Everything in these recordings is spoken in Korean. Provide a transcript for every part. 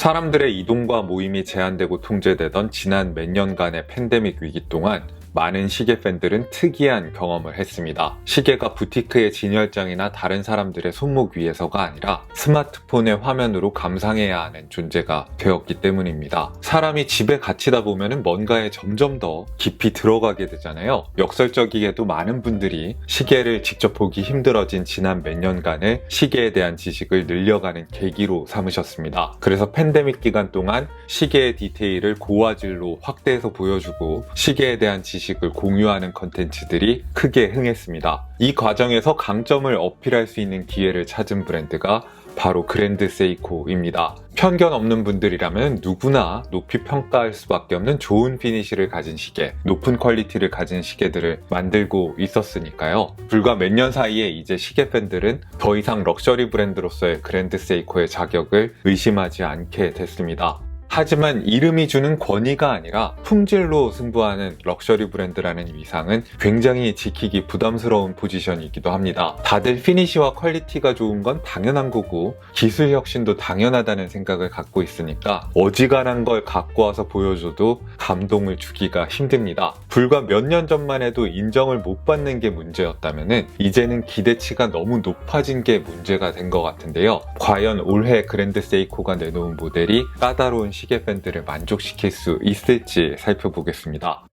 사람들의 이동과 모임이 제한되고 통제되던 지난 몇 년간의 팬데믹 위기 동안 많은 시계 팬들은 특이한 경험을 했습니다. 시계가 부티크의 진열장이나 다른 사람들의 손목 위에서가 아니라 스마트폰의 화면으로 감상해야 하는 존재가 되었기 때문입니다. 사람이 집에 갇히다 보면 뭔가에 점점 더 깊이 들어가게 되잖아요. 역설적이게도 많은 분들이 시계를 직접 보기 힘들어진 지난 몇 년간을 시계에 대한 지식을 늘려가는 계기로 삼으셨습니다. 그래서 팬데믹 기간 동안 시계의 디테일을 고화질로 확대해서 보여주고 시계에 대한 지식을 공유하는 컨텐츠들이 크게 흥했습니다. 이 과정에서 강점을 어필할 수 있는 기회를 찾은 브랜드가 바로 그랜드 세이코입니다. 편견 없는 분들이라면 누구나 높이 평가할 수밖에 없는 좋은 피니쉬를 가진 시계, 높은 퀄리티를 가진 시계들을 만들고 있었으니까요. 불과 몇 년 사이에 이제 시계 팬들은 더 이상 럭셔리 브랜드로서의 그랜드 세이코의 자격을 의심하지 않게 됐습니다. 하지만 이름이 주는 권위가 아니라 품질로 승부하는 럭셔리 브랜드라는 위상은 굉장히 지키기 부담스러운 포지션이기도 합니다. 다들 피니쉬와 퀄리티가 좋은 건 당연한 거고 기술 혁신도 당연하다는 생각을 갖고 있으니까 어지간한 걸 갖고 와서 보여줘도 감동을 주기가 힘듭니다. 불과 몇 년 전만 해도 인정을 못 받는 게 문제였다면 이제는 기대치가 너무 높아진 게 문제가 된 것 같은데요. 과연 올해 그랜드 세이코가 내놓은 모델이 까다로운 시계 팬들을 만족시킬 수 있을지 살펴보겠습니다.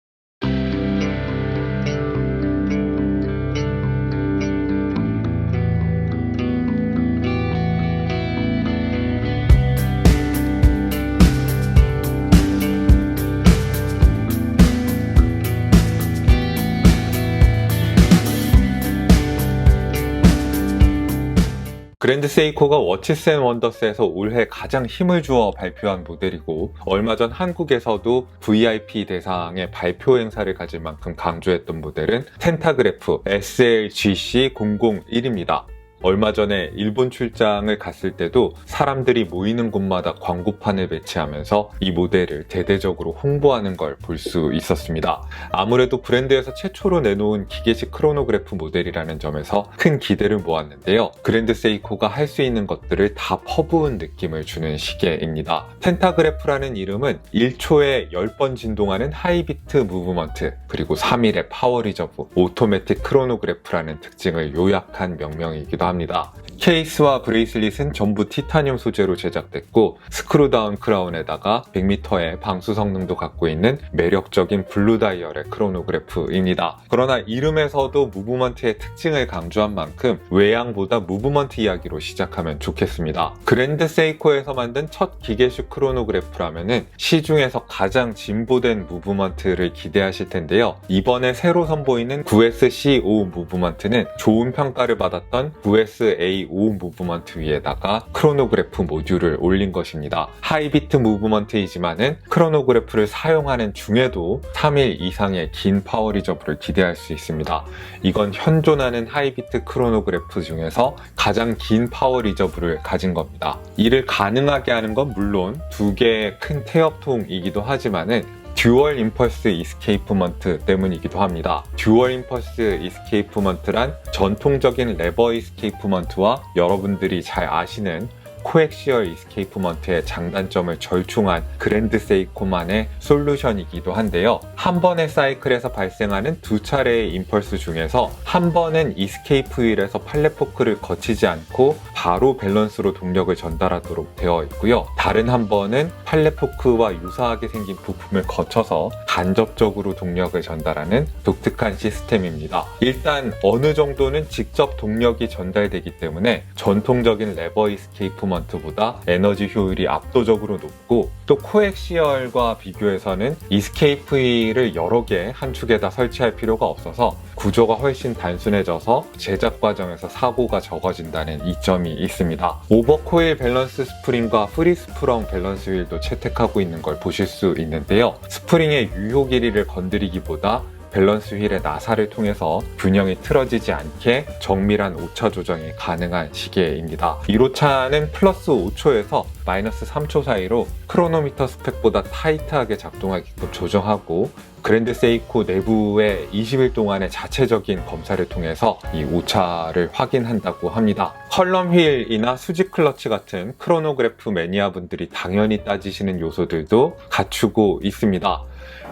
그랜드 세이코가 워치스 앤 원더스에서 올해 가장 힘을 주어 발표한 모델이고 얼마 전 한국에서도 VIP 대상의 발표 행사를 가질 만큼 강조했던 모델은 텐타그래프 SLGC001입니다. 얼마 전에 일본 출장을 갔을 때도 사람들이 모이는 곳마다 광고판을 배치하면서 이 모델을 대대적으로 홍보하는 걸 볼 수 있었습니다. 아무래도 브랜드에서 최초로 내놓은 기계식 크로노그래프 모델이라는 점에서 큰 기대를 모았는데요. 그랜드 세이코가 할 수 있는 것들을 다 퍼부은 느낌을 주는 시계입니다. 텐타그래프라는 이름은 1초에 10번 진동하는 하이비트 무브먼트, 그리고 3일의 파워 리저브, 오토매틱 크로노그래프라는 특징을 요약한 명명이기도 합니다. 케이스와 브레이슬릿은 전부 티타늄 소재로 제작됐고 스크루다운 크라운에다가 100m의 방수 성능도 갖고 있는 매력적인 블루 다이얼의 크로노그래프입니다. 그러나 이름에서도 무브먼트의 특징을 강조한 만큼 외양보다 무브먼트 이야기로 시작하면 좋겠습니다. 그랜드 세이코에서 만든 첫 기계식 크로노그래프라면은 시중에서 가장 진보된 무브먼트를 기대하실 텐데요. 이번에 새로 선보이는 9SC5 무브먼트는 좋은 평가를 받았던 9SA5 무브먼트 위에다가 크로노그래프 모듈을 올린 것입니다. 하이비트 무브먼트이지만은 크로노그래프를 사용하는 중에도 3일 이상의 긴 파워 리저브를 기대할 수 있습니다. 이건 현존하는 하이비트 크로노그래프 중에서 가장 긴 파워 리저브를 가진 겁니다. 이를 가능하게 하는 건 물론 두 개의 큰 태엽통이기도 하지만은 듀얼 임펄스 이스케이프먼트 때문이기도 합니다. 듀얼 임펄스 이스케이프먼트란 전통적인 레버 이스케이프먼트와 여러분들이 잘 아시는 코엑시얼 이스케이프먼트의 장단점을 절충한 그랜드 세이코만의 솔루션이기도 한데요. 한 번의 사이클에서 발생하는 두 차례의 임펄스 중에서 한 번은 이스케이프 휠에서 팔렛 포크를 거치지 않고 바로 밸런스로 동력을 전달하도록 되어 있고요. 다른 한 번은 팔렛 포크와 유사하게 생긴 부품을 거쳐서 간접적으로 동력을 전달하는 독특한 시스템입니다. 일단 어느 정도는 직접 동력이 전달되기 때문에 전통적인 레버 이스케이프먼트 보다 에너지 효율이 압도적으로 높고 또 코엑시얼과 비교해서는 이스케이프 휠을 여러 개 한 축에다 설치할 필요가 없어서 구조가 훨씬 단순해져서 제작 과정에서 사고가 적어진다는 이점이 있습니다. 오버코일 밸런스 스프링과 프리 스프렁 밸런스 휠도 채택하고 있는 걸 보실 수 있는데요. 스프링의 유효 길이를 건드리기보다 밸런스 휠의 나사를 통해서 균형이 틀어지지 않게 정밀한 오차 조정이 가능한 시계입니다. 1호차는 플러스 5초에서 마이너스 3초 사이로 크로노미터 스펙보다 타이트하게 작동하게끔 조정하고, 그랜드 세이코 내부의 20일 동안의 자체적인 검사를 통해서 이 오차를 확인한다고 합니다. 컬럼 휠이나 수직 클러치 같은 크로노그래프 매니아 분들이 당연히 따지시는 요소들도 갖추고 있습니다.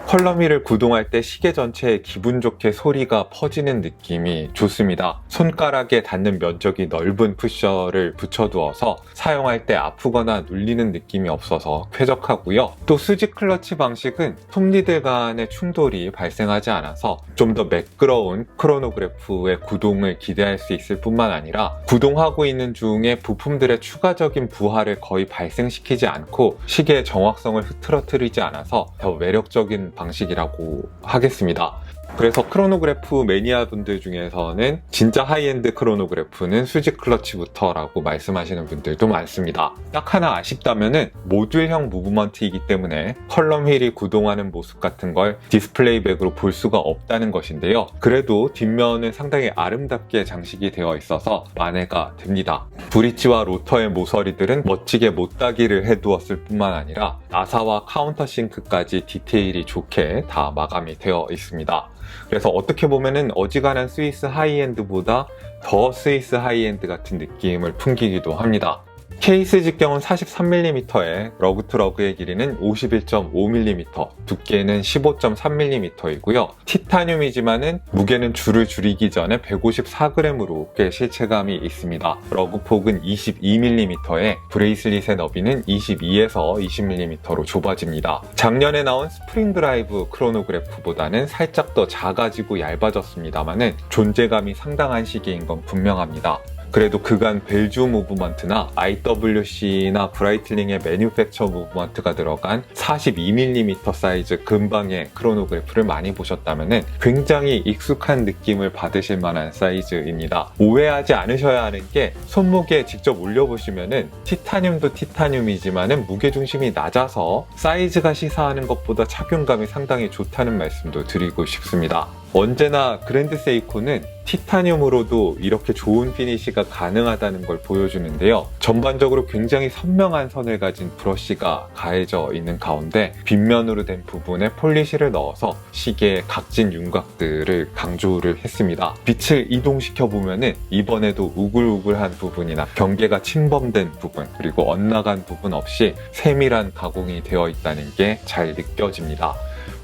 컬럼 휠을 구동할 때 시계 전체에 기분 좋게 소리가 퍼지는 느낌이 좋습니다. 손가락에 닿는 면적이 넓은 푸셔를 붙여두어서 사용할 때 아프거나 눌리는 느낌이 없어서 쾌적하고요. 또 수직 클러치 방식은 톱니들 간의 충돌이 발생하지 않아서 좀 더 매끄러운 크로노그래프의 구동을 기대할 수 있을 뿐만 아니라, 구동하고 있는 중에 부품들의 추가적인 부하를 거의 발생시키지 않고 시계의 정확성을 흐트러뜨리지 않아서 더 매력적인 방식이라고 하겠습니다. 그래서 크로노그래프 매니아 분들 중에서는 진짜 하이엔드 크로노그래프는 수직 클러치부터라고 말씀하시는 분들도 많습니다. 딱 하나 아쉽다면은 모듈형 무브먼트이기 때문에 컬럼 휠이 구동하는 모습 같은 걸 디스플레이백으로 볼 수가 없다는 것인데요. 그래도 뒷면은 상당히 아름답게 장식이 되어 있어서 만회가 됩니다. 브릿지와 로터의 모서리들은 멋지게 못따기를 해두었을 뿐만 아니라 나사와 카운터 싱크까지 디테일이 좋게 다 마감이 되어 있습니다. 그래서 어떻게 보면은 어지간한 스위스 하이엔드보다 더 스위스 하이엔드 같은 느낌을 풍기기도 합니다. 케이스 직경은 43mm에 러그-투-러그의 길이는 51.5mm, 두께는 15.3mm이고요. 티타늄이지만은 무게는 줄을 줄이기 전에 154g으로 꽤 실체감이 있습니다. 러그폭은 22mm에 브레이슬릿의 너비는 22에서 20mm로 좁아집니다. 작년에 나온 스프링 드라이브 크로노그래프보다는 살짝 더 작아지고 얇아졌습니다만은 존재감이 상당한 시계인 건 분명합니다. 그래도 그간 벨주 무브먼트나 IWC나 브라이틀링의 매뉴팩처 무브먼트가 들어간 42mm 사이즈 근방의 크로노그래프를 많이 보셨다면 굉장히 익숙한 느낌을 받으실 만한 사이즈입니다. 오해하지 않으셔야 하는 게, 손목에 직접 올려보시면 티타늄도 티타늄이지만 무게중심이 낮아서 사이즈가 시사하는 것보다 착용감이 상당히 좋다는 말씀도 드리고 싶습니다. 언제나 그랜드 세이코는 티타늄으로도 이렇게 좋은 피니시가 가능하다는 걸 보여주는데요. 전반적으로 굉장히 선명한 선을 가진 브러쉬가 가해져 있는 가운데 빗면으로 된 부분에 폴리시를 넣어서 시계의 각진 윤곽들을 강조를 했습니다. 빛을 이동시켜 보면은 이번에도 우글우글한 부분이나 경계가 침범된 부분, 그리고 엇나간 부분 없이 세밀한 가공이 되어 있다는 게 잘 느껴집니다.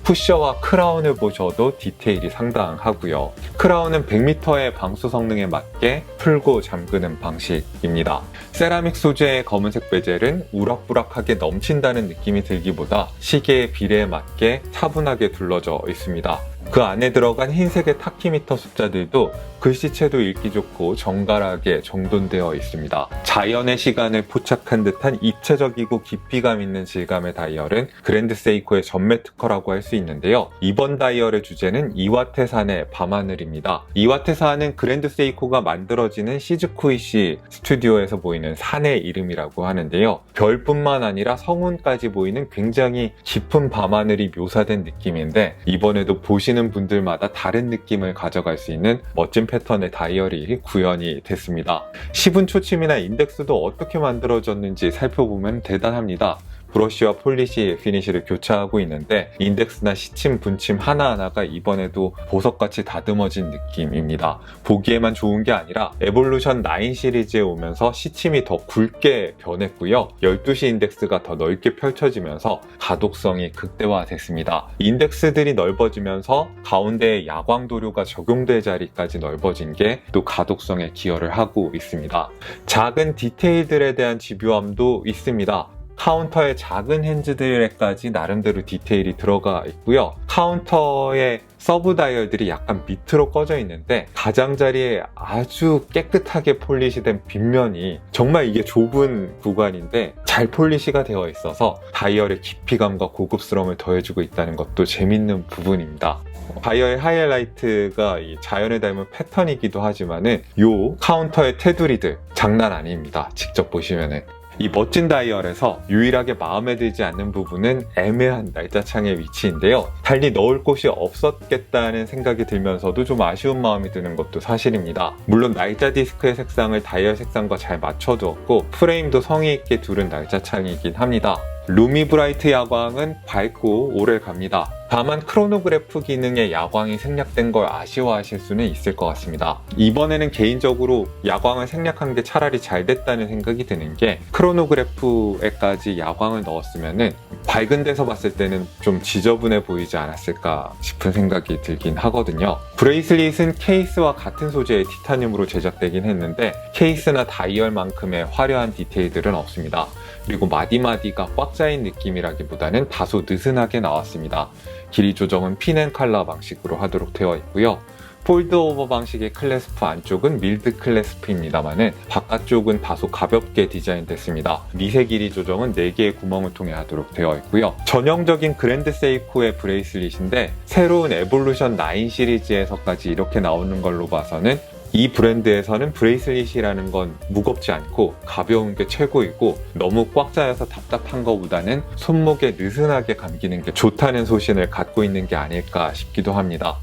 푸셔와 크라운을 보셔도 디테일이 상당하고요. 크라운은 100m의 방수 성능에 맞게 풀고 잠그는 방식입니다. 세라믹 소재의 검은색 베젤은 우락부락하게 넘친다는 느낌이 들기보다 시계의 비례에 맞게 차분하게 둘러져 있습니다. 그 안에 들어간 흰색의 타키미터 숫자들도 글씨체도 읽기 좋고 정갈하게 정돈되어 있습니다. 자연의 시간을 포착한 듯한 입체적이고 깊이감 있는 질감의 다이얼은 그랜드 세이코의 전매 특허라고 할 수 있는데요. 이번 다이얼의 주제는 이와테산의 밤하늘입니다. 이와테산은 그랜드 세이코가 만들어지는 시즈쿠이시 스튜디오에서 보이는 산의 이름이라고 하는데요. 별뿐만 아니라 성운까지 보이는 굉장히 깊은 밤하늘이 묘사된 느낌인데, 이번에도 보시는 분들마다 다른 느낌을 가져갈 수 있는 멋진 패턴의 다이얼이 구현이 됐습니다. 시분 초침이나 인덱스도 어떻게 만들어졌는지 살펴보면 대단합니다. 브러쉬와 폴리시 피니쉬를 교차하고 있는데 인덱스나 시침, 분침 하나하나가 이번에도 보석같이 다듬어진 느낌입니다. 보기에만 좋은 게 아니라 에볼루션 9 시리즈에 오면서 시침이 더 굵게 변했고요. 12시 인덱스가 더 넓게 펼쳐지면서 가독성이 극대화됐습니다. 인덱스들이 넓어지면서 가운데에 야광도료가 적용될 자리까지 넓어진 게 또 가독성에 기여를 하고 있습니다. 작은 디테일들에 대한 집요함도 있습니다. 카운터의 작은 핸즈들에까지 나름대로 디테일이 들어가 있고요. 카운터의 서브 다이얼들이 약간 밑으로 꺼져 있는데 가장자리에 아주 깨끗하게 폴리시된 빗면이, 정말 이게 좁은 구간인데 잘 폴리시가 되어 있어서 다이얼의 깊이감과 고급스러움을 더해주고 있다는 것도 재밌는 부분입니다. 다이얼의 하이라이트가 이 자연을 닮은 패턴이기도 하지만은 요 카운터의 테두리들 장난 아닙니다. 직접 보시면은 이 멋진 다이얼에서 유일하게 마음에 들지 않는 부분은 애매한 날짜창의 위치인데요. 달리 넣을 곳이 없었겠다는 생각이 들면서도 좀 아쉬운 마음이 드는 것도 사실입니다. 물론 날짜 디스크의 색상을 다이얼 색상과 잘 맞춰두었고 프레임도 성의 있게 두른 날짜창이긴 합니다. 루미 브라이트 야광은 밝고 오래 갑니다. 다만 크로노그래프 기능의 야광이 생략된 걸 아쉬워하실 수는 있을 것 같습니다. 이번에는 개인적으로 야광을 생략한 게 차라리 잘 됐다는 생각이 드는 게 크로노그래프에까지 야광을 넣었으면은 밝은 데서 봤을 때는 좀 지저분해 보이지 않았을까 싶은 생각이 들긴 하거든요. 브레이슬릿은 케이스와 같은 소재의 티타늄으로 제작되긴 했는데 케이스나 다이얼만큼의 화려한 디테일들은 없습니다. 그리고 마디마디가 꽉 짜인 느낌이라기보다는 다소 느슨하게 나왔습니다. 길이 조정은 핀앤칼라 방식으로 하도록 되어 있고요. 폴드 오버 방식의 클래스프 안쪽은 밀드 클래스프입니다만은 바깥쪽은 다소 가볍게 디자인됐습니다. 미세 길이 조정은 4개의 구멍을 통해 하도록 되어 있고요. 전형적인 그랜드 세이코의 브레이슬릿인데 새로운 에볼루션 9 시리즈에서까지 이렇게 나오는 걸로 봐서는 이 브랜드에서는 브레이슬릿이라는 건 무겁지 않고 가벼운 게 최고이고 너무 꽉 짜여서 답답한 것보다는 손목에 느슨하게 감기는 게 좋다는 소신을 갖고 있는 게 아닐까 싶기도 합니다.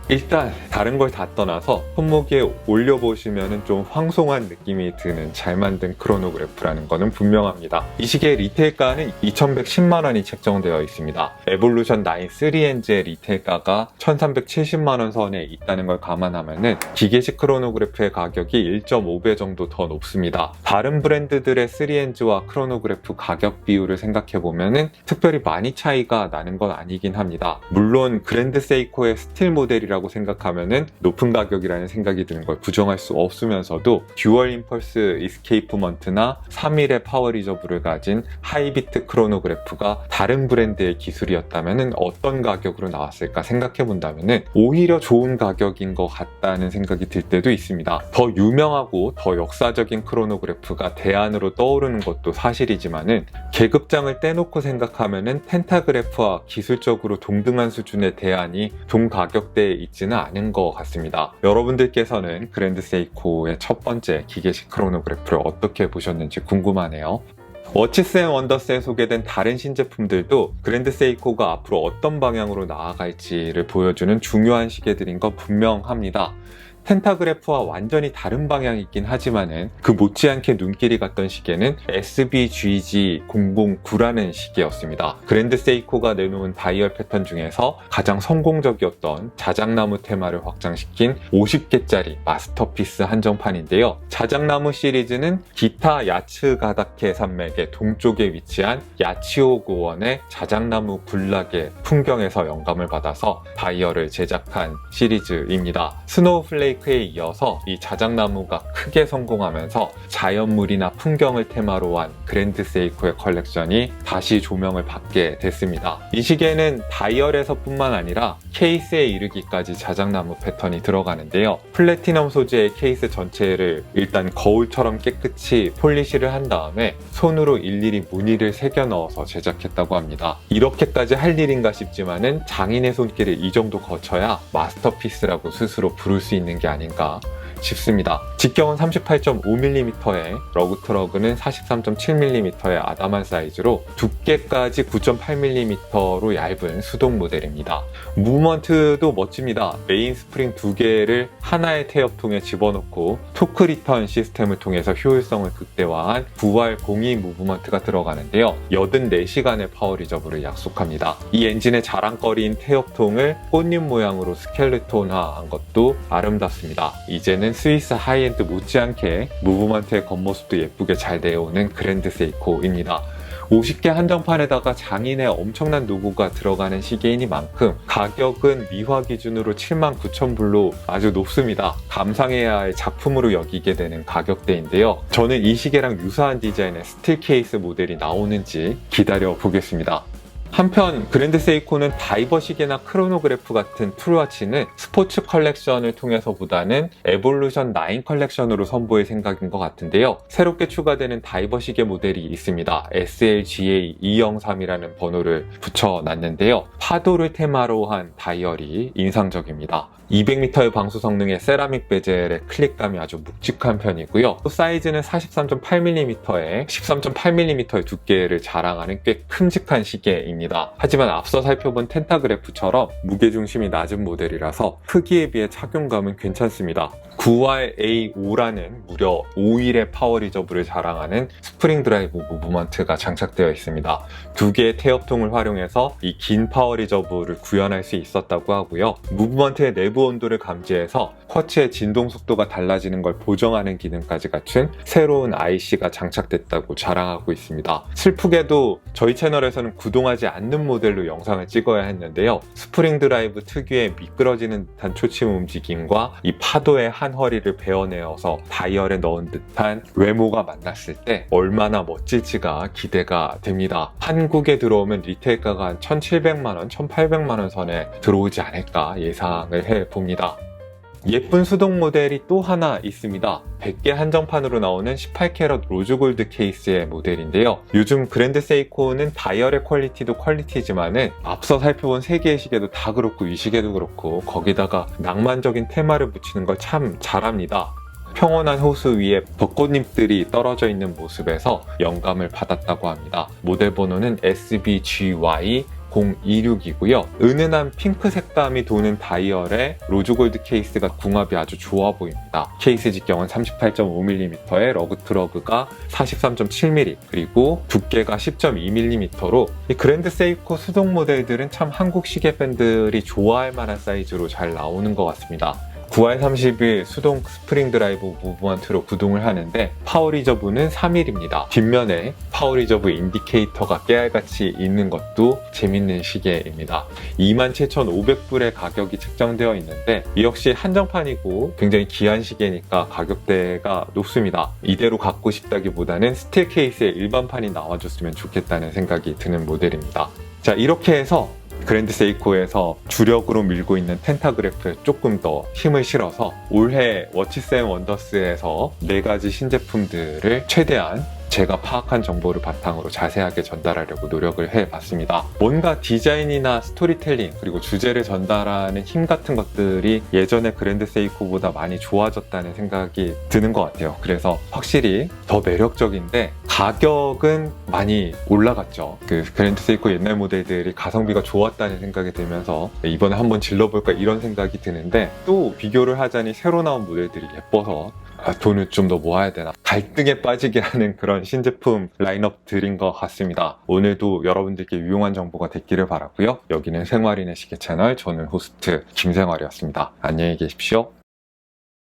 일단 다른 걸 다 떠나서 손목에 올려보시면 좀 황송한 느낌이 드는 잘 만든 크로노그래프라는 거는 분명합니다. 이 시계의 리테일가는 2110만원이 책정되어 있습니다. 에볼루션 9 3NG의 리테일가가 1370만원 선에 있다는 걸 감안하면 기계식 크로노그래프의 가격이 1.5배 정도 더 높습니다. 다른 브랜드들의 3NG와 크로노그래프 가격 비율을 생각해보면 특별히 많이 차이가 나는 건 아니긴 합니다. 물론 그랜드 세이코의 스틸 모델이라 라고 생각하면은 높은 가격이라는 생각이 드는 걸 부정할 수 없으면서도 듀얼 임펄스 이스케이프먼트나 3일의 파워 리저브를 가진 하이비트 크로노그래프가 다른 브랜드의 기술이었다면은 어떤 가격으로 나왔을까 생각해 본다면은 오히려 좋은 가격인 것 같다는 생각이 들 때도 있습니다. 더 유명하고 더 역사적인 크로노그래프가 대안으로 떠오르는 것도 사실이지만은 계급장을 떼놓고 생각하면은 펜타그래프와 기술적으로 동등한 수준의 대안이 동가격대에 있지는 않은 것 같습니다. 여러분들께서는 그랜드 세이코의 첫 번째 기계식 크로노그래프를 어떻게 보셨는지 궁금하네요. 워치스 앤 원더스에 소개된 다른 신제품들도 그랜드 세이코가 앞으로 어떤 방향으로 나아갈지를 보여주는 중요한 시계들인 건 분명합니다. 펜타그래프와 완전히 다른 방향이긴 하지만은 그 못지않게 눈길이 갔던 시계는 SBGG009라는 시계였습니다. 그랜드 세이코가 내놓은 다이얼 패턴 중에서 가장 성공적이었던 자작나무 테마를 확장시킨 50개짜리 마스터피스 한정판인데요. 자작나무 시리즈는 기타 야츠 가다케 산맥의 동쪽에 위치한 야치오 고원의 자작나무 군락의 풍경에서 영감을 받아서 다이얼을 제작한 시리즈입니다. 스노우 플레이크에 이어서 이 자작나무가 크게 성공하면서 자연물이나 풍경을 테마로 한 그랜드 세이코의 컬렉션이 다시 조명을 받게 됐습니다. 이 시계는 다이얼에서 뿐만 아니라 케이스에 이르기까지 자작나무 패턴이 들어가는데요. 플래티넘 소재의 케이스 전체를 일단 거울처럼 깨끗이 폴리시를 한 다음에 손으로 일일이 무늬를 새겨 넣어서 제작했다고 합니다. 이렇게까지 할 일인가 싶지만은 장인의 손길을 이 정도 거쳐야 마스터피스라고 스스로 부를 수 있는 게 아닌가 싶습니다. 직경은 38.5mm에 러그 트러그는 43.7mm의 아담한 사이즈로 두께까지 9.8mm로 얇은 수동 모델입니다. 무브먼트도 멋집니다. 메인 스프링 2개를 하나의 태엽통에 집어넣고 토크 리턴 시스템을 통해서 효율성을 극대화한 부활 공이 무브먼트가 들어가는데요. 84시간의 파워 리저브를 약속합니다. 이 엔진의 자랑거리인 태엽통을 꽃잎 모양으로 스켈레톤화한 것도 아름답습니다. 이제는 스위스 하이엔드 못지않게 무브먼트의 겉모습도 예쁘게 잘 내어오는 그랜드 세이코입니다. 50개 한정판에다가 장인의 엄청난 노고가 들어가는 시계이니만큼 가격은 미화 기준으로 79,000불로 아주 높습니다. 감상해야 할 작품으로 여기게 되는 가격대인데요. 저는 이 시계랑 유사한 디자인의 스틸 케이스 모델이 나오는지 기다려 보겠습니다. 한편 그랜드 세이코는 다이버 시계나 크로노그래프 같은 툴워치는 스포츠 컬렉션을 통해서보다는 에볼루션 9 컬렉션으로 선보일 생각인 것 같은데요. 새롭게 추가되는 다이버 시계 모델이 있습니다. SLGA203이라는 번호를 붙여놨는데요. 파도를 테마로 한 다이얼이 인상적입니다. 200m의 방수 성능의 세라믹 베젤의 클릭감이 아주 묵직한 편이고요. 또 사이즈는 43.8mm에 13.8mm의 두께를 자랑하는 꽤 큼직한 시계입니다. 하지만 앞서 살펴본 텐타그래프처럼 무게중심이 낮은 모델이라서 크기에 비해 착용감은 괜찮습니다. 9R A5라는 무려 5일의 파워 리저브를 자랑하는 스프링 드라이브 무브먼트가 장착되어 있습니다. 두 개의 태엽통을 활용해서 이 긴 파워 리저브를 구현할 수 있었다고 하고요. 무브먼트의 내부 온도를 감지해서 쿼츠의 진동 속도가 달라지는 걸 보정하는 기능까지 갖춘 새로운 IC가 장착됐다고 자랑하고 있습니다. 슬프게도 저희 채널에서는 구동하지 않는 모델로 영상을 찍어야 했는데요. 스프링 드라이브 특유의 미끄러지는 듯한 초침 움직임과 이 파도의 한 허리를 베어내어서 다이얼에 넣은 듯한 외모가 만났을 때 얼마나 멋질지가 기대가 됩니다. 한국에 들어오면 리테일가가 한 1,700만원, 1,800만원 선에 들어오지 않을까 예상을 해봅니다. 예쁜 수동 모델이 또 하나 있습니다. 100개 한정판으로 나오는 18캐럿 로즈골드 케이스의 모델인데요. 요즘 그랜드 세이코는 다이얼의 퀄리티도 퀄리티지만은 앞서 살펴본 3개의 시계도 다 그렇고 이 시계도 그렇고 거기다가 낭만적인 테마를 붙이는 걸 참 잘합니다. 평온한 호수 위에 벚꽃잎들이 떨어져 있는 모습에서 영감을 받았다고 합니다. 모델 번호는 SBGY 026이고요. 은은한 핑크 색감이 도는 다이얼에 로즈골드 케이스가 궁합이 아주 좋아 보입니다. 케이스 직경은 38.5mm에 러그 트러그가 43.7mm 그리고 두께가 10.2mm로 이 그랜드 세이코 수동 모델들은 참 한국 시계 팬들이 좋아할 만한 사이즈로 잘 나오는 것 같습니다. 9R31 수동 스프링 드라이브 무브먼트로 구동을 하는데 파워 리저브는 3mm입니다. 뒷면에 파워 리저브 인디케이터가 깨알같이 있는 것도 재밌는 시계입니다. 27,500불의 가격이 책정되어 있는데 이 역시 한정판이고 굉장히 귀한 시계니까 가격대가 높습니다. 이대로 갖고 싶다기보다는 스틸 케이스에 일반판이 나와줬으면 좋겠다는 생각이 드는 모델입니다. 자, 이렇게 해서 그랜드 세이코에서 주력으로 밀고 있는 텐타그래프에 조금 더 힘을 실어서 올해 워치스 앤 원더스에서 4가지 신제품들을 최대한 제가 파악한 정보를 바탕으로 자세하게 전달하려고 노력을 해봤습니다. 뭔가 디자인이나 스토리텔링 그리고 주제를 전달하는 힘 같은 것들이 예전에 그랜드 세이코보다 많이 좋아졌다는 생각이 드는 것 같아요. 그래서 확실히 더 매력적인데 가격은 많이 올라갔죠. 그 그랜드 세이코 옛날 모델들이 가성비가 좋았다는 생각이 들면서 이번에 한번 질러볼까 이런 생각이 드는데 또 비교를 하자니 새로 나온 모델들이 예뻐서 돈을 좀 더 모아야 되나 갈등에 빠지게 하는 그런 신제품 라인업들인 것 같습니다. 오늘도 여러분들께 유용한 정보가 됐기를 바라고요. 여기는 생활인의 시계 채널, 저는 호스트 김생활이었습니다. 안녕히 계십시오.